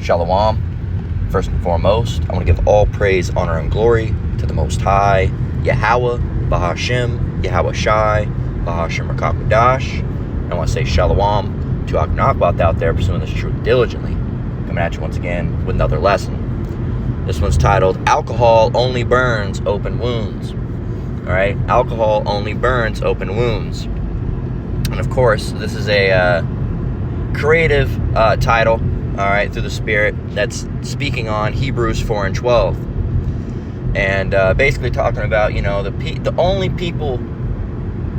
Shalom. First and foremost, I want to give all praise, honor, and glory to the Most High, Yahweh, Bahashem, Yahweh Shai, Bahashem Rakakadash. I want to say Shalom to Aknakbat out there pursuing this truth diligently. Coming at you once again with another lesson. This one's titled, Alcohol Only Burns Open Wounds. Alright, alcohol only burns open wounds. And of course, this is a creative title, alright, through the Spirit, that's speaking on Hebrews 4 and 12. And basically talking about, the only people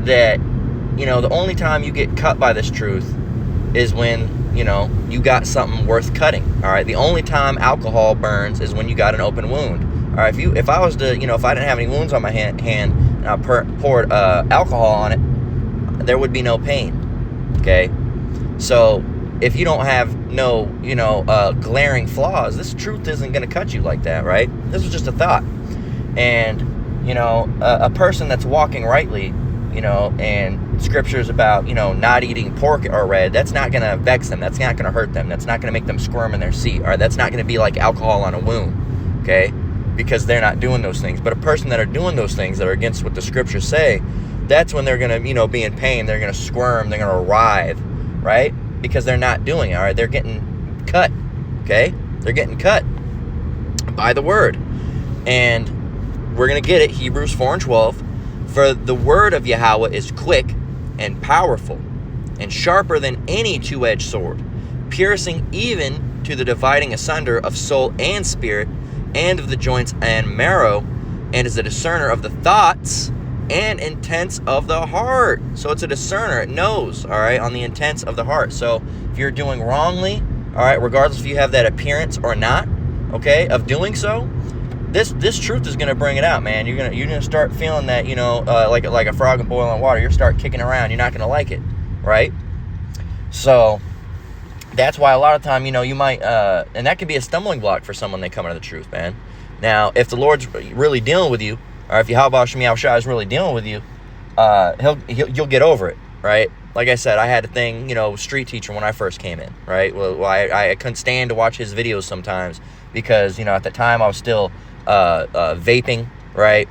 that, the only time you get cut by this truth is when, you got something worth cutting, alright? The only time alcohol burns is when you got an open wound. Alright, if I was to, if I didn't have any wounds on my hand and I poured alcohol on it, there would be no pain, okay? So, if you don't have no, glaring flaws, this truth isn't going to cut you like that, right? This was just a thought. And, a person that's walking rightly, and scriptures about, not eating pork or red, that's not going to vex them. That's not going to hurt them. That's not going to make them squirm in their seat. All right, that's not going to be like alcohol on a wound, okay? Because they're not doing those things. But a person that are doing those things that are against what the scriptures say, that's when they're going to, be in pain. They're going to squirm. They're going to writhe, right? Because they're not doing it, all right? They're getting cut, okay? They're getting cut by the word. And we're going to get it, Hebrews 4 and 12. For the word of Yahweh is quick and powerful and sharper than any two-edged sword, piercing even to the dividing asunder of soul and spirit and of the joints and marrow, and is a discerner of the thoughts and intents of the heart. So it's a discerner. It knows, all right, on the intents of the heart. So if you're doing wrongly, all right, regardless if you have that appearance or not, okay, of doing so, this truth is gonna bring it out, man. You're gonna start feeling that, like a frog in boiling water. You're start kicking around. You're not gonna like it, right? So that's why a lot of time, you might, and that could be a stumbling block for someone they come into the truth, man. Now, if the Lord's really dealing with you, or if Yahweh Shemiah Shai is really dealing with you, you'll get over it, right? Like I said, I had a thing, street teacher when I first came in, right? Well, I couldn't stand to watch his videos sometimes because, at the time I was still vaping, right?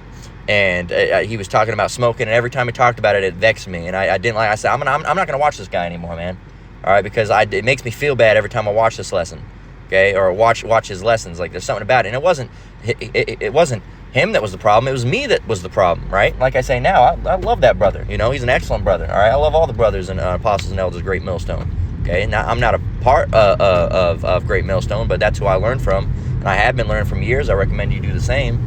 And he was talking about smoking, and every time he talked about it, it vexed me, and I didn't like. I said, I'm not going to watch this guy anymore, man. All right, because it makes me feel bad every time I watch this lesson, okay, or watch his lessons. Like there's something about it, and it wasn't him that was the problem. It was me that was the problem, right? Like I say now, I love that brother. He's an excellent brother. All right, I love all the brothers and apostles and elders of Great Millstone. Okay, now I'm not a part of Great Millstone, but that's who I learned from, and I have been learning from years. I recommend you do the same.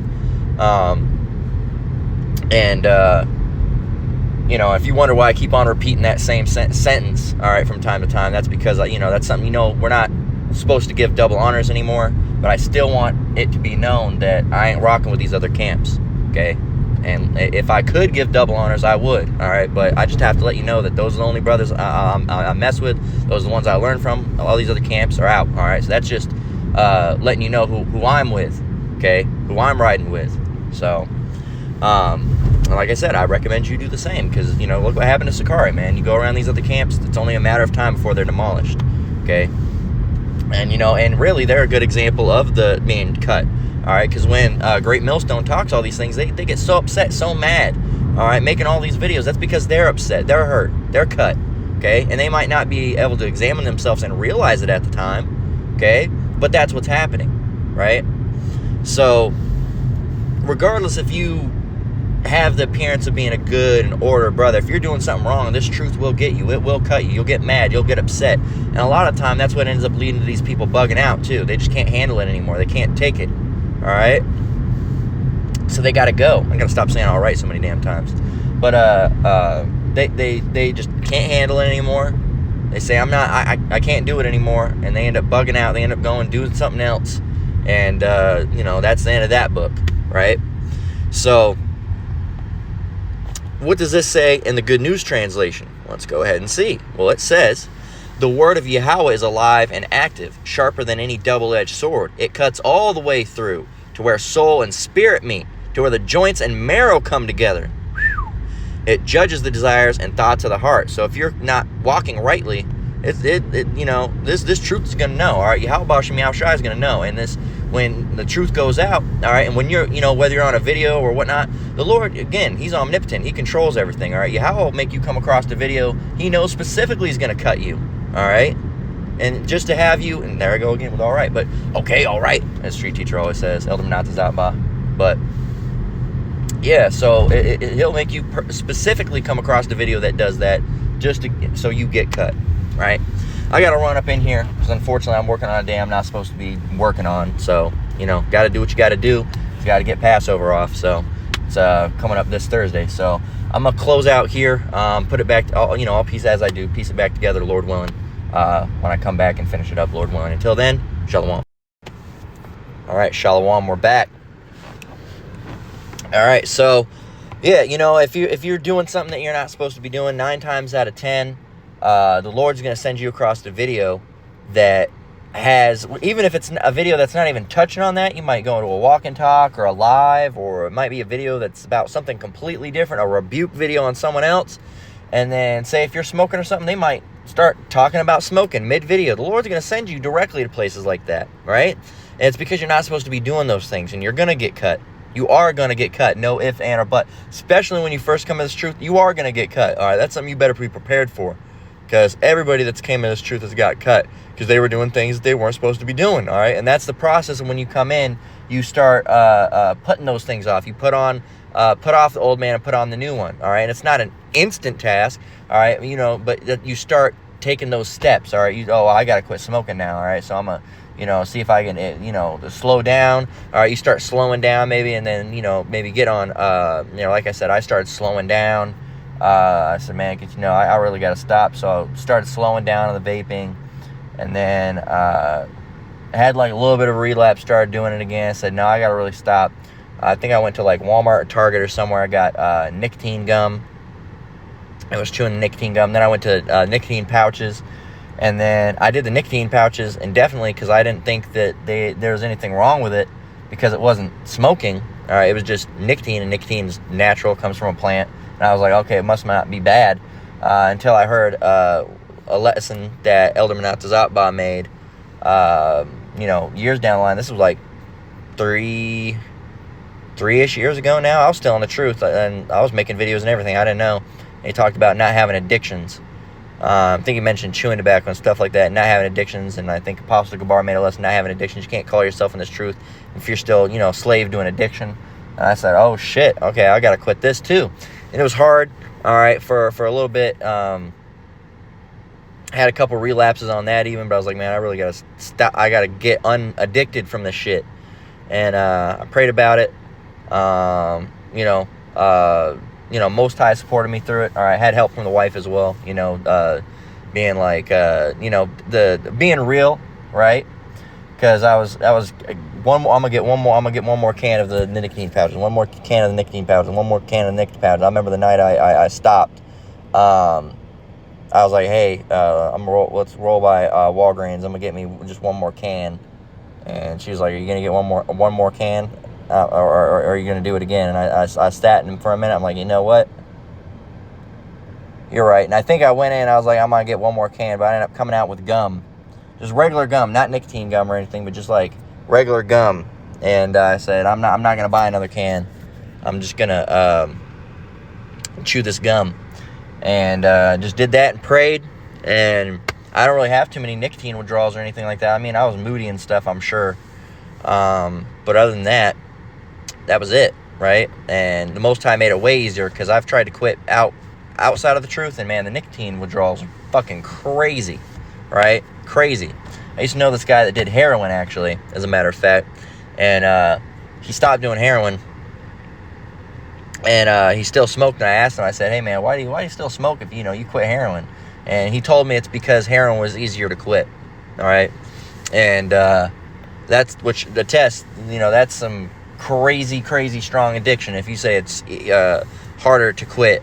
If you wonder why I keep on repeating that same sentence, all right, from time to time, that's because, that's something, we're not supposed to give double honors anymore, but I still want it to be known that I ain't rocking with these other camps, okay? And if I could give double honors, I would, all right? But I just have to let you know that those are the only brothers I mess with. Those are the ones I learn from. All these other camps are out, all right? So that's just letting you know who I'm with, okay? Who I'm riding with. So, like I said, I recommend you do the same because, look what happened to Sakari, man. You go around these other camps, it's only a matter of time before they're demolished, okay? And, and really, they're a good example of the being cut, all right? Because when Great Millstone talks all these things, they get so upset, so mad, all right, making all these videos. That's because they're upset, they're hurt, they're cut, okay? And they might not be able to examine themselves and realize it at the time, okay? But that's what's happening, right? So, regardless if you have the appearance of being a good and ordered brother, if you're doing something wrong, this truth will get you. It will cut you. You'll get mad. You'll get upset. And a lot of time, that's what ends up leading to these people bugging out, too. They just can't handle it anymore. They can't take it. All right? So they got to go. I got to stop saying all right so many damn times. But they just can't handle it anymore. They say, I can't do it anymore. And they end up bugging out. They end up going doing something else. And, that's the end of that book, right? So, what does this say in the Good News Translation? Let's go ahead and see. Well, it says, the word of Yahweh is alive and active, sharper than any double-edged sword. It cuts all the way through to where soul and spirit meet, to where the joints and marrow come together. It judges the desires and thoughts of the heart. So if you're not walking rightly, This truth is going to know, all right? Yahweh Bashem Yahushua is going to know. And this, when the truth goes out, all right, and when you're, whether you're on a video or whatnot, the Lord, again, he's omnipotent. He controls everything, all right? Yahweh will make you come across the video. He knows specifically he's going to cut you, all right? And just to have you, and there I go again with all right, but okay, all right, as street teacher always says, Elder Menatazatba. But yeah, so he'll make you specifically come across the video that does that, so you get cut, right? I got to run up in here because unfortunately I'm working on a day I'm not supposed to be working on. So, got to do what you got to do. You got to get Passover off. So it's coming up this Thursday. So I'm going to close out here, put it back, I'll piece as I do, piece it back together, Lord willing, when I come back and finish it up, Lord willing. Until then, Shalom. All right, Shalom, we're back. All right, so yeah, if you're doing something that you're not supposed to be doing, 9 times out of 10, the Lord's going to send you across the video that has, even if it's a video that's not even touching on that, you might go into a walk and talk or a live, or it might be a video that's about something completely different, a rebuke video on someone else. And then say if you're smoking or something, they might start talking about smoking mid-video. The Lord's going to send you directly to places like that, right? And it's because you're not supposed to be doing those things, and you're going to get cut. You are going to get cut. No if, and, or but. Especially when you first come to this truth, you are going to get cut. All right, that's something you better be prepared for. Because everybody that's came to this truth has got cut. Because they were doing things that they weren't supposed to be doing. All right, and that's the process. And when you come in, you start putting those things off. You put off the old man and put on the new one. All right, and it's not an instant task. All right, but you start taking those steps. All right, I got to quit smoking now. All right, so I'm going to see if I can, to slow down. All right, you start slowing down maybe, and then, maybe get on, like I said, I started slowing down. I said, man, I really got to stop. So I started slowing down on the vaping, and then I had like a little bit of a relapse, started doing it again. I said, no, I got to really stop. I think I went to like Walmart or Target or somewhere. I got nicotine gum. I was chewing nicotine gum. Then I went to nicotine pouches. And then I did the nicotine pouches indefinitely because I didn't think that there was anything wrong with it because it wasn't smoking. All right, it was just nicotine, and nicotine is natural, comes from a plant. And I was like, okay, it must not be bad until I heard a lesson that Elder Menatazatba made, years down the line. This was like three-ish years ago now. I was still in the truth, and I was making videos and everything. I didn't know. And he talked about not having addictions. I think he mentioned chewing tobacco and stuff like that, not having addictions, and I think Apostle Gabar made a lesson, not having addictions. You can't call yourself in this truth if you're still, slave to an addiction. And I said, oh, shit, okay, I got to quit this too. And it was hard, all right, for a little bit. I had a couple relapses on that even, but I was like, man, I really got to stop. I got to get unaddicted from this shit. And I prayed about it. Most High supported me through it. All right, had help from the wife as well. Being like, being real, right? Because I was one more. I'm gonna get one more can of the nicotine pouches. One more can of the nicotine pouches. One more can of the nicotine pouches. I remember the night I stopped. I was like, hey, let's roll by Walgreens. I'm gonna get me just one more can. And she was like, are you gonna get one more can? Or are you going to do it again? And I sat in for a minute. I'm like, you know what? You're right. And I think I went in. I was like, I'm going to get one more can. But I ended up coming out with gum. Just regular gum. Not nicotine gum or anything. But just like regular gum. And I said, I'm not going to buy another can. I'm just going to chew this gum. And just did that and prayed. And I don't really have too many nicotine withdrawals or anything like that. I mean, I was moody and stuff, I'm sure. But other than that, that was it, right? And the Most High made it way easier because I've tried to quit outside of the truth, and man, the nicotine withdrawals are fucking crazy, right? Crazy. I used to know this guy that did heroin, actually, as a matter of fact, and he stopped doing heroin, and he still smoked. And I asked him, I said, hey man, why do you still smoke if you quit heroin? And he told me it's because heroin was easier to quit, all right? And that's the test. That's some crazy strong addiction. If you say it's harder to quit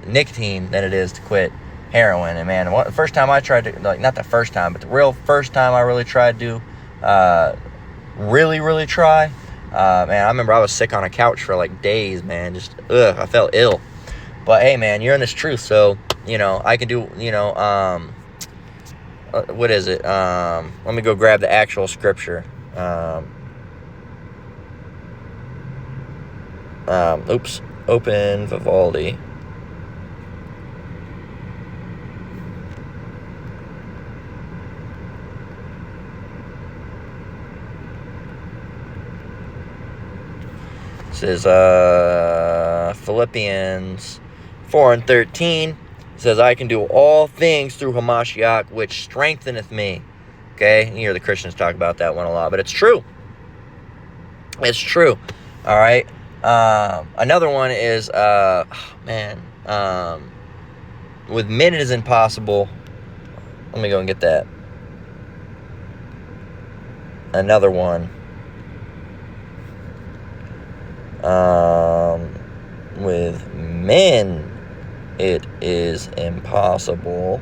nicotine than it is to quit heroin. And man, the first time I tried to, not the first time, but the real first time I really tried to really try, man, I remember I was sick on a couch for like days, man. Just I felt ill. But hey man, you're in this truth, so I can do what is it? Let me go grab the actual scripture. Oops. Open Vivaldi. This is Philippians 4:13. It says, I can do all things through Hamashiach, which strengtheneth me. Okay? You hear the Christians talk about that one a lot, but it's true. It's true. All right? Another one is, with men it is impossible. Let me go and get that. Another one. With men it is impossible.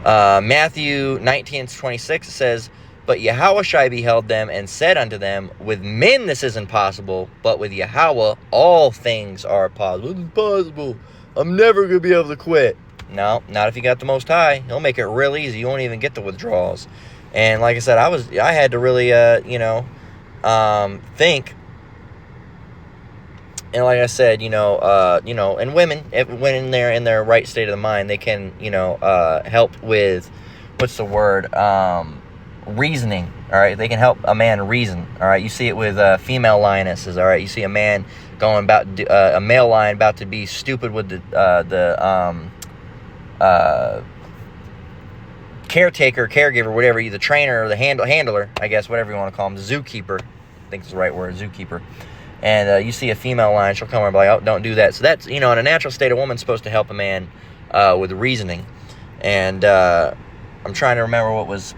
Matthew 19:26 says, but Yahushua beheld them and said unto them, with men this is impossible, but with Yahweh all things are possible. It's impossible. I'm never going to be able to quit. No, not if you got the Most High. He'll make it real easy. You won't even get the withdrawals. And like I said, I had to really, think. And like I said, and women, when they're in their right state of the mind, they can, help with, reasoning. All right, they can help a man reason. All right, you see it with female lionesses. All right, you see a man going a male lion about to be stupid with the caretaker, caregiver, whatever, the trainer or the handler, I guess, whatever you want to call him, the zookeeper. I think it's the right word, zookeeper. And you see a female lion, she'll come over and be like, oh, don't do that. So that's, in a natural state, a woman's supposed to help a man with reasoning. And I'm trying to remember what was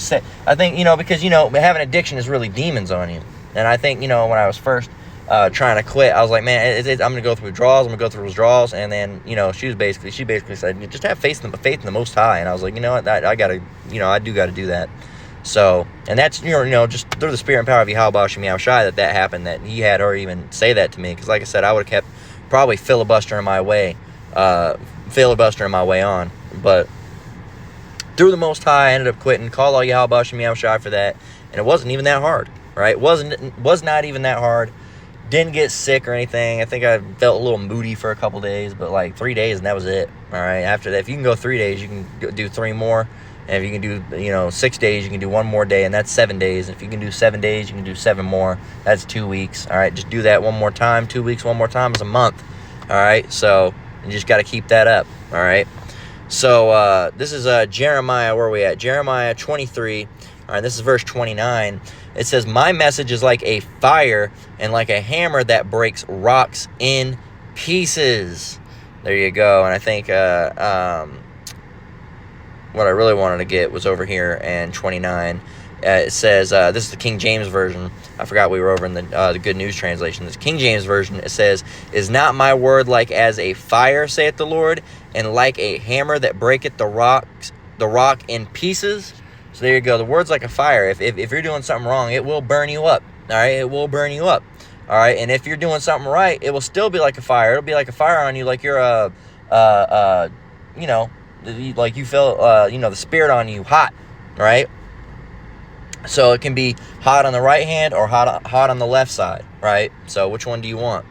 said. I think, because, having addiction is really demons on you. And I think, when I was first trying to quit, I was like, man, I'm going to go through withdrawals. And then, she basically said, just have faith in the Most High. And I was like, you know what, I got to, I do got to do that. So, and that's, just through the spirit and power of Yahweh Hashem Yahushai that happened, that he had her even say that to me. Because like I said, I would have kept probably filibustering my way on. But through the Most High, I ended up quitting. Call all Yahweh Hashem Yahushai for that. And it wasn't even that hard, right? Was not even that hard. Didn't get sick or anything. I think I felt a little moody for a couple days, but like 3 days and that was it. All right. After that, if you can go 3 days, you can do 3 more. And if you can do, 6 days, you can do 1 more day, and that's 7 days. If you can do 7 days, you can do 7 more. That's 2 weeks. All right, just do that 1 more time. 2 weeks, 1 more time is a month. All right, so you just got to keep that up. All right. So this is Jeremiah. Where are we at? Jeremiah 23. All right, this is verse 29. It says, my message is like a fire and like a hammer that breaks rocks in pieces. There you go. And I think what I really wanted to get was over here in 29. It says, this is the King James Version. I forgot we were over in the Good News Translation. This King James Version, it says, is not my word like as a fire, saith the Lord, and like a hammer that breaketh the rock in pieces? So there you go. The word's like a fire. If you're doing something wrong, it will burn you up. All right, it will burn you up. All right, and if you're doing something right, it will still be like a fire. It'll be like a fire on you, like you're like you feel, the spirit on you hot, right? So it can be hot on the right hand or hot on the left side, right? So which one do you want?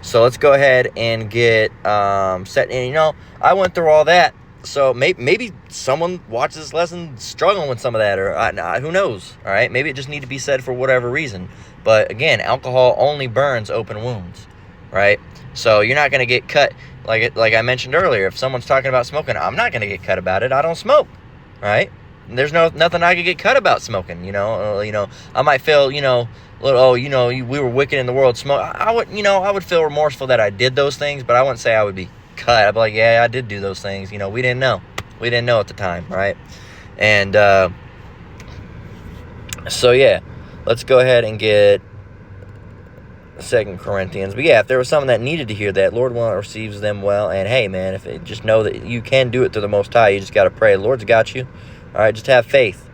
So let's go ahead and get set. And I went through all that. So maybe someone watches this lesson struggling with some of that, or who knows? All right, maybe it just need to be said for whatever reason. But again, alcohol only burns open wounds, right? So you're not going to get cut. Like I mentioned earlier, if someone's talking about smoking, I'm not going to get cut about it. I don't smoke, right? There's nothing I could get cut about smoking, I might feel, we were wicked in the world, smoke. I would feel remorseful that I did those things, but I wouldn't say I would be cut. I'd be like, yeah, I did do those things. We didn't know. We didn't know at the time, right? And so, yeah, let's go ahead and get 2 Corinthians. But yeah, if there was someone that needed to hear that, Lord willing receives them well. And hey, man, just know that you can do it through the Most High. You just got to pray. The Lord's got you. All right, just have faith.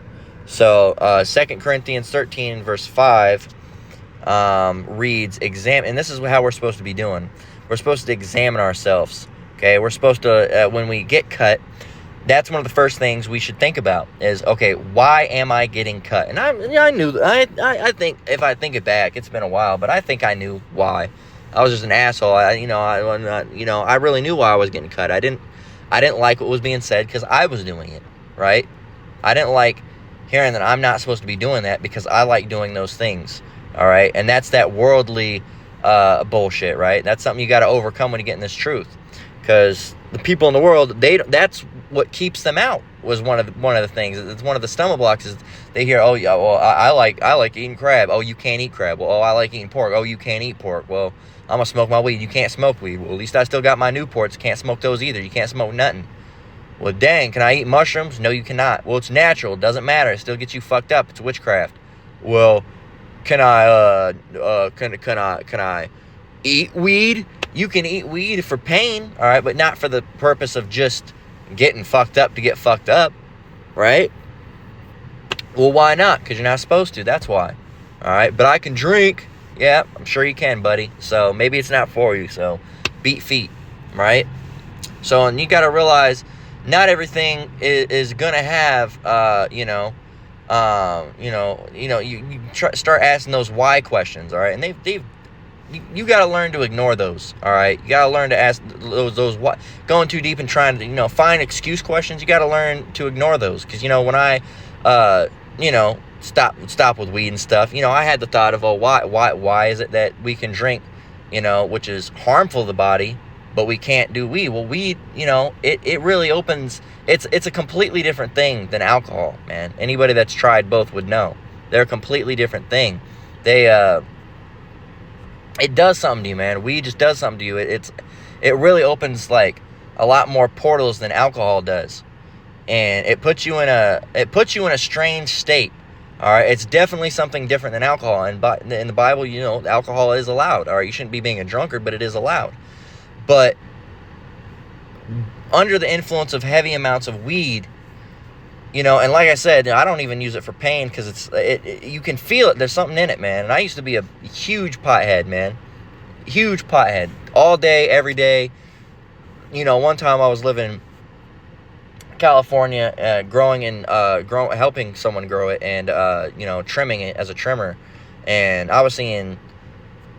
So 2 Corinthians 13, verse 5, reads, and this is how we're supposed to be doing. We're supposed to examine ourselves, okay? We're supposed to, when we get cut, that's one of the first things we should think about is, okay, why am I getting cut? And I knew, I think, if I think it back, it's been a while, but I think I knew why. I was just an asshole. I really knew why I was getting cut. I didn't like what was being said because I was doing it, right? I didn't like hearing that I'm not supposed to be doing that because I like doing those things, all right? And that's that worldly bullshit, right? That's something you got to overcome when you get in this truth, because the people in the world, that's what keeps them out. Was one of the things. It's one of the stomach blocks is they hear, oh yeah, well I like eating crab. Oh, you can't eat crab. Well, oh, I like eating pork. Oh, you can't eat pork. Well, I'm gonna smoke my weed. You can't smoke weed. Well, at least I still got my Newports. Can't smoke those either. You can't smoke nothing. Well, dang, can I eat mushrooms? No, you cannot. Well, it's natural. It doesn't matter. It still gets you fucked up. It's witchcraft. Well, can I eat weed? You can eat weed for pain, all right, but not for the purpose of just getting fucked up to get fucked up, right? Well, why not? Because you're not supposed to. That's why. All right, but I can drink. Yeah, I'm sure you can, buddy. So maybe it's not for you. So beat feet, right? So, and you got to realize not everything is gonna have, you start asking those why questions, all right? And you got to learn to ignore those, all right? You got to learn to ask those what, going too deep and trying to, find excuse questions. You got to learn to ignore those, because, when I, stop with weed and stuff, I had the thought of, oh, why is it that we can drink, which is harmful to the body, but we can't do weed? Well, weed, it really opens, it's a completely different thing than alcohol, man. Anybody that's tried both would know. They're a completely different thing. It does something to you, man. Weed just does something to you. It really opens like a lot more portals than alcohol does, and it puts you in a strange state. All right, it's definitely something different than alcohol. And in the Bible, alcohol is allowed. All right, you shouldn't be being a drunkard, but it is allowed. But under the influence of heavy amounts of weed, and like I said, I don't even use it for pain, because you can feel it. There's something in it, man. And I used to be a huge pothead, man. Huge pothead. All day, every day. One time I was living in California, helping someone grow it, and, trimming it as a trimmer. And I was seeing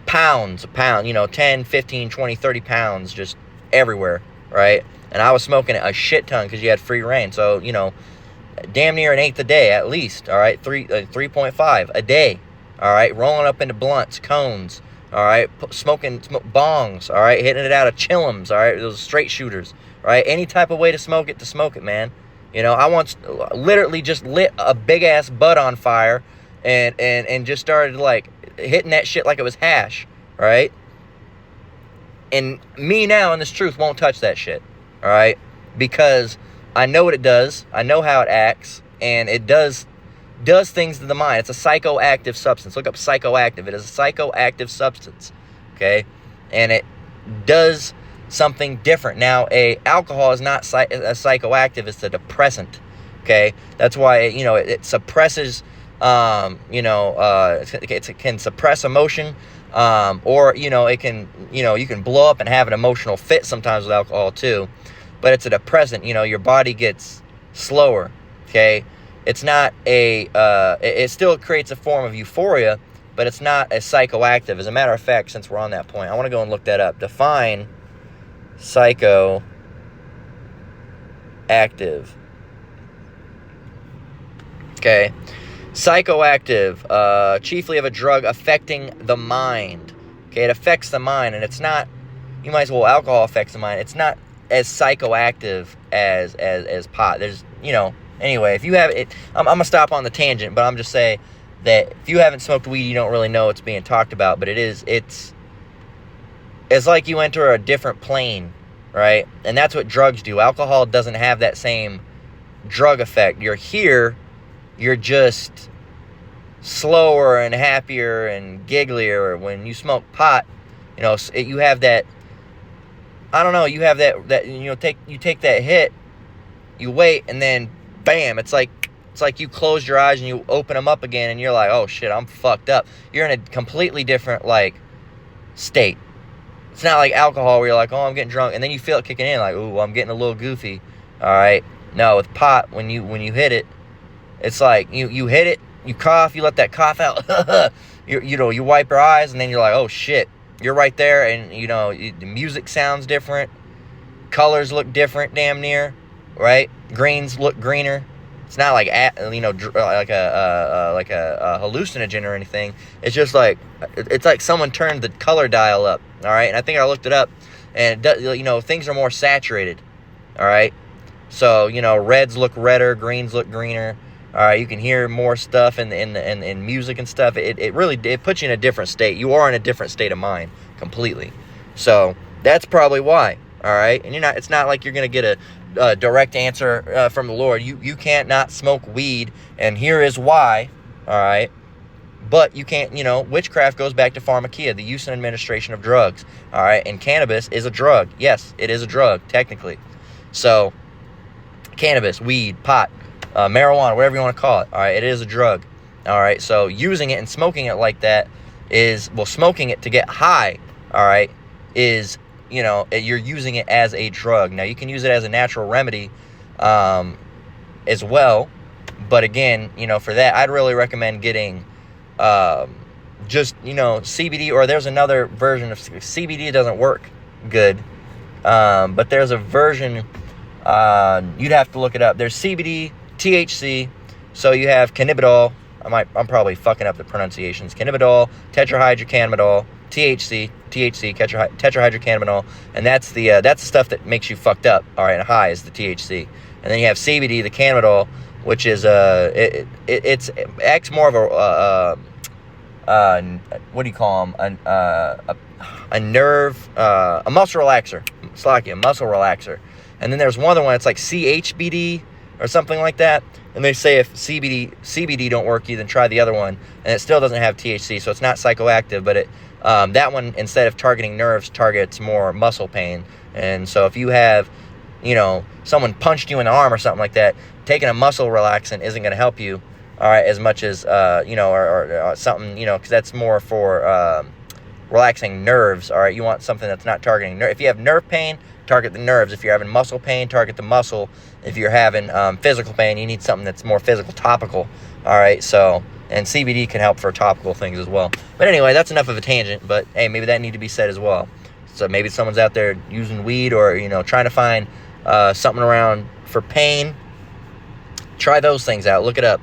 pounds, 10, 15, 20, 30 pounds just everywhere, right? And I was smoking a shit ton because you had free reign. So, damn near an eighth a day at least, all right? 3.5 a day, all right? Rolling up into blunts, cones, all right? Smoking bongs, all right? Hitting it out of chillums, all right? Those straight shooters, all right? Any type of way to smoke it, man. I once literally just lit a big-ass butt on fire and just started, like, hitting that shit like it was hash, right? And me now in this truth won't touch that shit, all right? Because I know what it does. I know how it acts, and it does things to the mind. It's a psychoactive substance. Look up psychoactive. It is a psychoactive substance, okay? And it does something different. Now, alcohol is not a psychoactive. It's a depressant, okay? That's why, it suppresses, it can suppress emotion, or, it can, you can blow up and have an emotional fit sometimes with alcohol too. But it's a depressant. Your body gets slower, okay? It's not it still creates a form of euphoria, but it's not as psychoactive. As a matter of fact, since we're on that point, I want to go and look that up. Define psychoactive. Okay. Psychoactive, chiefly of a drug affecting the mind. Okay, it affects the mind, and it's not, you might as well, alcohol affects the mind. It's not as psychoactive as pot. There's, anyway, if you have it, I'm gonna stop on the tangent, but I'm just saying that if you haven't smoked weed, you don't really know what's being talked about. But it's like you enter a different plane, right? And that's what drugs do. Alcohol doesn't have that same drug effect. You're here, you're just slower and happier and gigglier. When you smoke pot, you have that, I don't know, you have that you take that hit, you wait, and then bam, it's like It's like you close your eyes and you open them up again and you're like, oh shit, I'm fucked up. You're in a completely different, like, state. It's not like alcohol where you're like, oh, I'm getting drunk, and then you feel it kicking in, like, ooh, I'm getting a little goofy. All right. No, with pot, when you hit it, it's like you hit it, you cough, you let that cough out. you wipe your eyes, and then you're like, oh shit, you're right there, and the music sounds different, colors look different, damn near, right? Greens look greener. It's not like like a hallucinogen or anything. It's just like someone turned the color dial up. All right, and I think I looked it up, and it does, things are more saturated. All right, so reds look redder, greens look greener. All right, you can hear more stuff in music and stuff. It really puts you in a different state. You are in a different state of mind completely. So that's probably why. All right, and it's not like you're gonna get a direct answer from the Lord. You can't not smoke weed, and here is why. All right, but you can't. Witchcraft goes back to pharmakia, the use and administration of drugs. All right, and cannabis is a drug. Yes, it is a drug technically. So cannabis, weed, pot, marijuana, whatever you want to call it. All right, it is a drug. All right, so using it and smoking it like that smoking it to get high. All right, is you're using it as a drug. Now, you can use it as a natural remedy as well. But again, for that, I'd really recommend getting just, CBD, or there's another version of CBD. Doesn't work good. But there's a version, you'd have to look it up. There's CBD, THC. So you have cannabidiol. I'm probably fucking up the pronunciations. Cannabidiol, tetrahydrocannabinol, THC, tetrahydrocannabinol, and that's the stuff that makes you fucked up. All right, and high is the THC, and then you have CBD, the cannabidol, which is it acts more of what do you call them? A nerve, a muscle relaxer. It's like a muscle relaxer, and then there's one other one. It's like CHBD or something like that. And they say if CBD don't work, you then try the other one, and it still doesn't have THC, so it's not psychoactive, but it that one, instead of targeting nerves, targets more muscle pain. And so if you have, someone punched you in the arm or something like that, taking a muscle relaxant isn't going to help you, all right, as much as or something, because that's more for relaxing nerves. All right, you want something that's not targeting nerve. If you have nerve pain, target the nerves. If you're having muscle pain, target the muscle. If you're having physical pain, you need something that's more physical, topical. All right, so, and CBD can help for topical things as well. But anyway, that's enough of a tangent, but hey, maybe that need to be said as well. So maybe someone's out there using weed, or trying to find something around for pain. Try those things out. Look it up.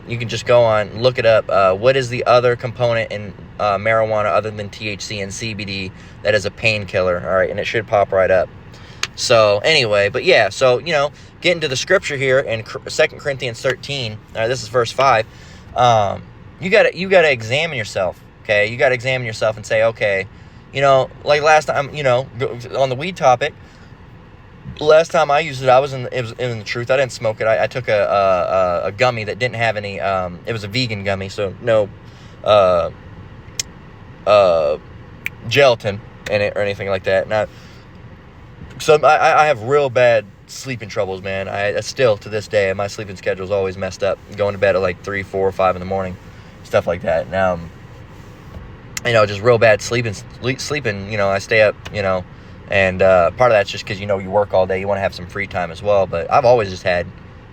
You can just go on, look it up. What is the other component in marijuana other than THC and CBD that is a painkiller? All right, and it should pop right up. So anyway, but yeah, so get into the scripture here in 2 Corinthians 13. This is verse 5. You gotta examine yourself. Okay, you gotta examine yourself and say, okay, like last time, on the weed topic. Last time I used it, it was in the truth. I didn't smoke it. I took a gummy that didn't have any. It was a vegan gummy, so no gelatin in it or anything like that. So I have real bad sleeping troubles, man. I still, to this day, my sleeping schedule is always messed up. Going to bed at like 3, 4, 5 in the morning, stuff like that. Now, just real bad sleeping. I stay up, and part of that's just because, you work all day. You want to have some free time as well. But I've always just had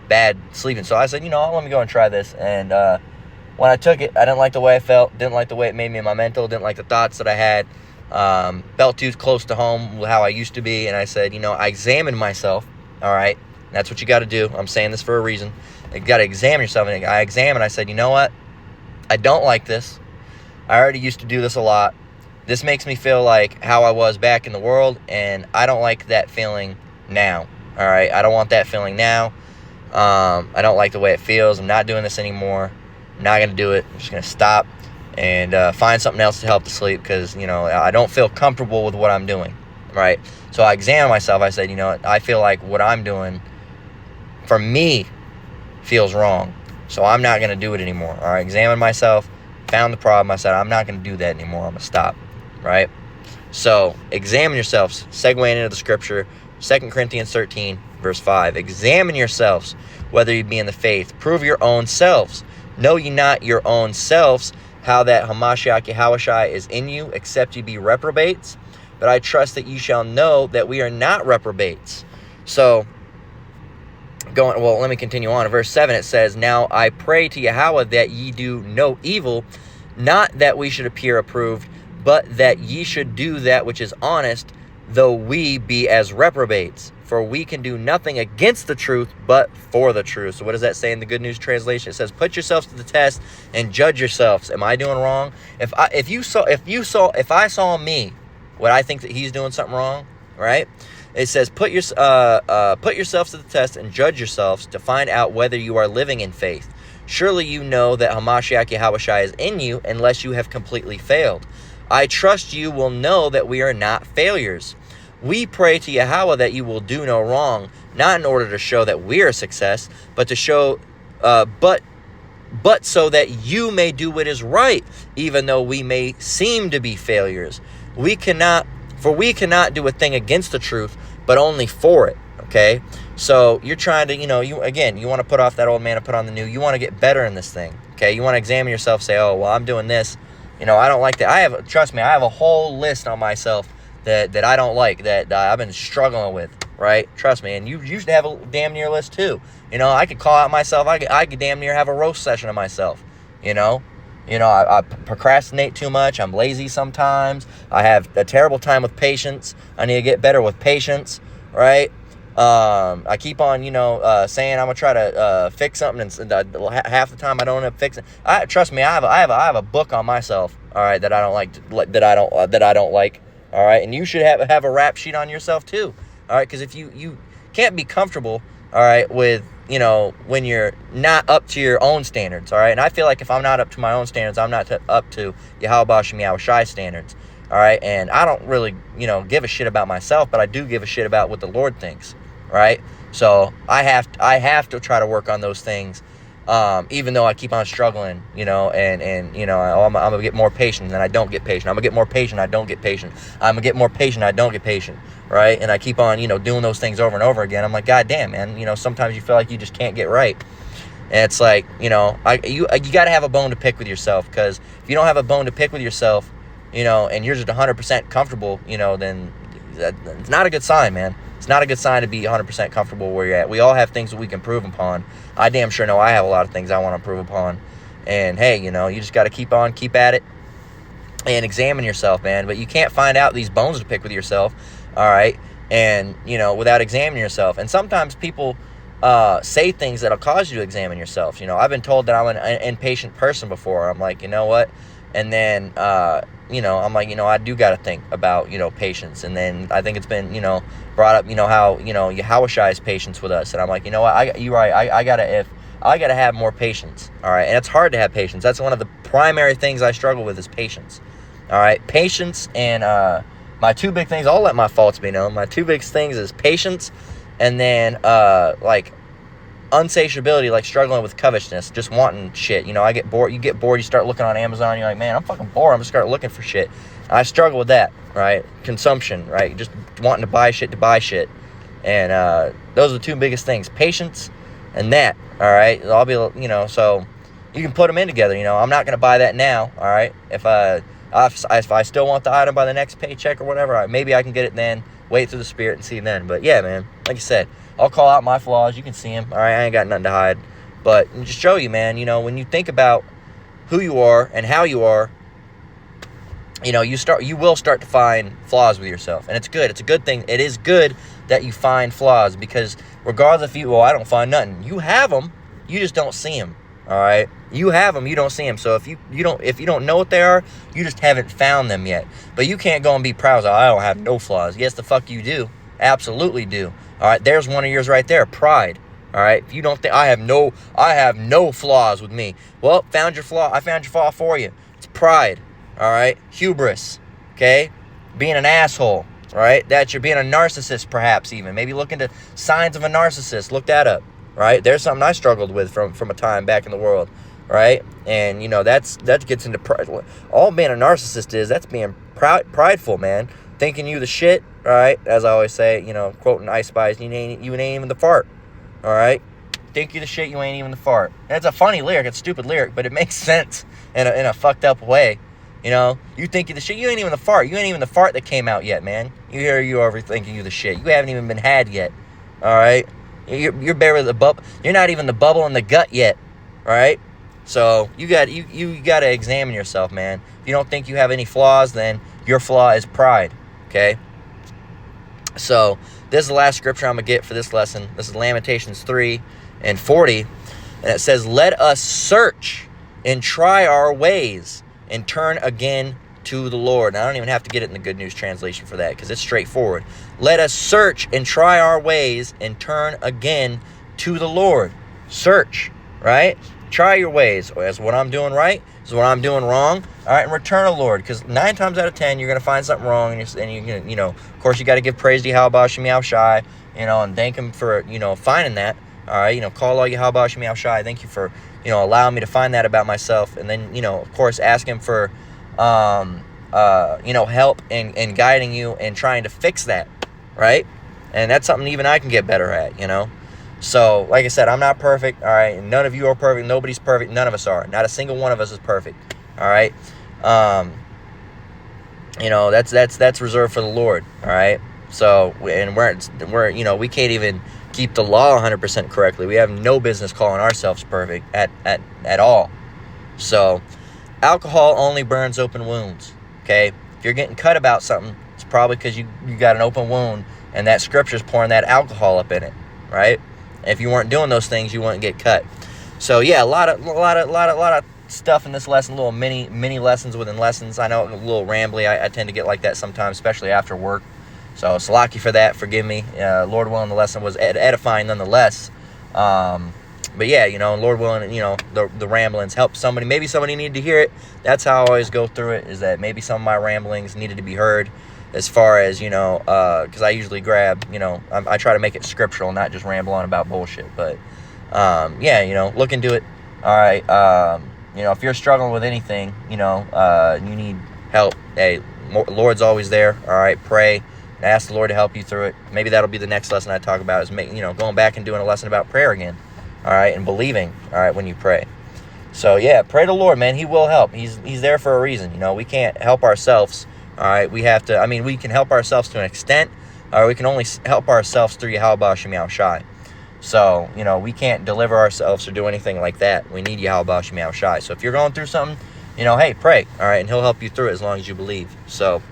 bad sleeping. So I said, let me go and try this. And when I took it, I didn't like the way I felt. Didn't like the way it made me in my mental. Didn't like the thoughts that I had. Felt too close to home with how I used to be. And I said, I examined myself. All right. That's what you got to do. I'm saying this for a reason. You got to examine yourself. And I examined. I said, you know what? I don't like this. I already used to do this a lot. This makes me feel like how I was back in the world, and I don't like that feeling now. All right, I don't want that feeling now. I don't like the way it feels. I'm not doing this anymore. I'm not gonna do it. I'm just gonna stop and find something else to help to sleep, because I don't feel comfortable with what I'm doing. Right. So I examined myself. I said, I feel like what I'm doing for me feels wrong. So I'm not gonna do it anymore. All right. Examined myself. Found the problem. I said, I'm not going to do that anymore. I'm going to stop, right? So examine yourselves. Segueing into the scripture, 2 Corinthians 13, Verse 5, examine yourselves, whether you be in the faith. Prove your own selves. Know ye not your own selves, how that Hamashiach Yahushua is in you, except ye be reprobates? But I trust that ye shall know that we are not reprobates. So, let me continue on. In verse 7, it says, now I pray to Yahweh that ye do no evil, not that we should appear approved, but that ye should do that which is honest, though we be as reprobates. For we can do nothing against the truth, but for the truth. So what does that say in the Good News Translation? It says, put yourselves to the test and judge yourselves. Am I doing wrong? If I saw me, would I think that he's doing something wrong? Right? It says, put yourselves to the test and judge yourselves to find out whether you are living in faith. Surely you know that Hamashiach Yahushua is in you, unless you have completely failed. I trust you will know that we are not failures. We pray to Yahweh that you will do no wrong, not in order to show that we are a success, but to show, but so that you may do what is right, even though we may seem to be failures. We cannot do a thing against the truth, but only for it. Okay, so you're trying to, you want to put off that old man and put on the new. You want to get better in this thing. Okay, you want to examine yourself. Say, oh well, I'm doing this. I don't like that. Trust me, I have a whole list on myself that I don't like, that I've been struggling with, right? Trust me, and you used to have a damn near list too. I could call out myself. I could damn near have a roast session of myself. I procrastinate too much. I'm lazy sometimes. I have a terrible time with patience. I need to get better with patience, right? I keep on, saying I'm gonna try to fix something, and half the time I don't end up fixing. Trust me, I have a book on myself. All right, that I don't like. That I don't like. All right, and you should have a rap sheet on yourself too. All right, because if you can't be comfortable, all right, with when you're not up to your own standards. All right, and I feel like if I'm not up to my own standards, I'm not up to Yahweh Shem Yahushai standards. All right, and I don't really give a shit about myself, but I do give a shit about what the Lord thinks. Right, so I have to try to work on those things, even though I keep on struggling, I'm gonna get more patient, and I don't get patient. I'm gonna get more patient, I don't get patient. I'm gonna get more patient, I don't get patient. Right, and I keep on, doing those things over and over again. I'm like, God damn, man, sometimes you feel like you just can't get right, and it's like, you got to have a bone to pick with yourself, because if you don't have a bone to pick with yourself, and you're just 100% comfortable, then it's not a good sign, man. It's not a good sign to be 100% comfortable where you're at. We all have things that we can improve upon. I damn sure know I have a lot of things I want to improve upon. And hey, you just got to keep at it and examine yourself, man. But you can't find out these bones to pick with yourself, all right? And, without examining yourself. And sometimes people say things that'll cause you to examine yourself. I've been told that I'm an impatient person before. I'm like, you know what? And then, I'm like, I do got to think about, patience. And then I think it's been, brought up, how, Yahushai's patience with us. And I'm like, you're right. I got to have more patience. All right. And it's hard to have patience. That's one of the primary things I struggle with is patience. All right. Patience and my two big things, I'll let my faults be known. My two big things is patience and then unsatiability, like struggling with covetousness, just wanting shit. I get bored. You get bored. You start looking on Amazon. You're like, man, I'm fucking bored. I'm gonna start looking for shit. I struggle with that, right? Consumption, right? Just wanting to buy shit. And those are the two biggest things: patience and that. All right, I'll be, so you can put them in together. I'm not gonna buy that now. All right, if I still want the item by the next paycheck or whatever, maybe I can get it then. Wait through the Spirit and see then. But yeah, man, like I said, I'll call out my flaws. You can see them. All right, I ain't got nothing to hide. But just show you, man, when you think about who you are and how you are, you will start to find flaws with yourself. And it's good. It's a good thing. It is good that you find flaws, because regardless if I don't find nothing. You have them. You just don't see them. All right, you have them, you don't see them. So if you don't know what they are, you just haven't found them yet. But you can't go and be proud. I don't have no flaws. Yes, the fuck you do. Absolutely do. All right, there's one of yours right there. Pride. All right, if you don't think I have no flaws with me. Well, found your flaw. I found your flaw for you. It's pride. All right, hubris. Okay, being an asshole. All right, that you're being a narcissist, perhaps even. Maybe look into signs of a narcissist. Look that up. Right, there's something I struggled with from a time back in the world, right? And that gets into pride. All being a narcissist that's being prideful, man. thinking you the shit, all right? As I always say, you know, quoting Ice Spice, you ain't even the fart, all right? Think you the shit, you ain't even the fart. And it's a funny lyric, it's a stupid lyric, but it makes sense in a fucked up way. You know, you think you the shit, you ain't even the fart. You ain't even the fart that came out yet, man. You overthinking you the shit. You haven't even been had yet, all right? You're barely the bubble. You're not even the bubble in the gut yet, all right? So you got to examine yourself, man. If you don't think you have any flaws, then your flaw is pride, okay? So this is the last scripture I'm going to get for this lesson. This is Lamentations 3:40, and it says, "Let us search and try our ways and turn again to the Lord." Now, I don't even have to get it in the Good News Translation for that because it's straightforward. Let us search and try our ways and turn again to the Lord. Search, right? Try your ways. Is what I'm doing right? Is what I'm doing wrong? All right, and return to the Lord, because 9 times out of 10, you're going to find something wrong, and you're going to, you know, of course, you got to give praise to Yahweh Shem Yahweh Shai, you know, and thank him for, you know, finding that. All right, you know, call all Yahweh Shem Yahweh Shai. Thank you for, you know, allowing me to find that about myself. And then, you know, of course, ask him for, you know, help in guiding you and trying to fix that, right? And that's something even I can get better at, you know? So, like I said, I'm not perfect, all right? And none of you are perfect. Nobody's perfect. None of us are. Not a single one of us is perfect, all right? You know, that's reserved for the Lord, all right? So, and we're you know, we can't even keep the law 100% correctly. We have no business calling ourselves perfect at all. So, alcohol only burns open wounds, okay? If you're getting cut about something, it's probably because you got an open wound, and that scripture's pouring that alcohol up in it, right? If you weren't doing those things, you wouldn't get cut. So yeah, a lot of stuff in this lesson, little mini lessons within lessons. I know I'm a little rambly. I tend to get like that sometimes, especially after work. So salaki for that. Forgive me. Lord willing, the lesson was edifying nonetheless. But yeah, you know, Lord willing, you know, the ramblings helped somebody. Maybe somebody needed to hear it. That's how I always go through it, is that maybe some of my ramblings needed to be heard, as far as, you know, because I usually grab, you know, I try to make it scriptural, not just ramble on about bullshit. But, yeah, you know, look into it. All right. You know, if you're struggling with anything, you know, you need help, hey, Lord's always there. All right. Pray. Ask the Lord to help you through it. Maybe that'll be the next lesson I talk about, is you know, going back and doing a lesson about prayer again. All right. And believing, all right, when you pray. So, yeah, pray to the Lord, man. He will help. He's there for a reason. You know, we can't help ourselves. All right, we have to, I mean, we can help ourselves to an extent, or we can only help ourselves through Yahweh Shem Yahweh Shai. So, you know, we can't deliver ourselves or do anything like that. We need Yahweh Shem Yahweh Shai. So if you're going through something, you know, hey, pray, all right, and he'll help you through it as long as you believe. So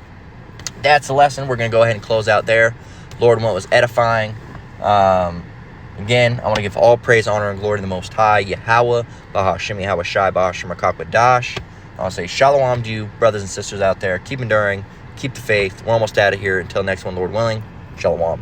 that's the lesson. We're going to go ahead and close out there. Lord, what was edifying. Again, I want to give all praise, honor, and glory to the Most High, Yahweh, Bahashem Yahweh Shai, Bahashem Rakakbadash. I want to say shalom to you, brothers and sisters out there. Keep enduring. Keep the faith. We're almost out of here. Until next one, Lord willing. Shalom.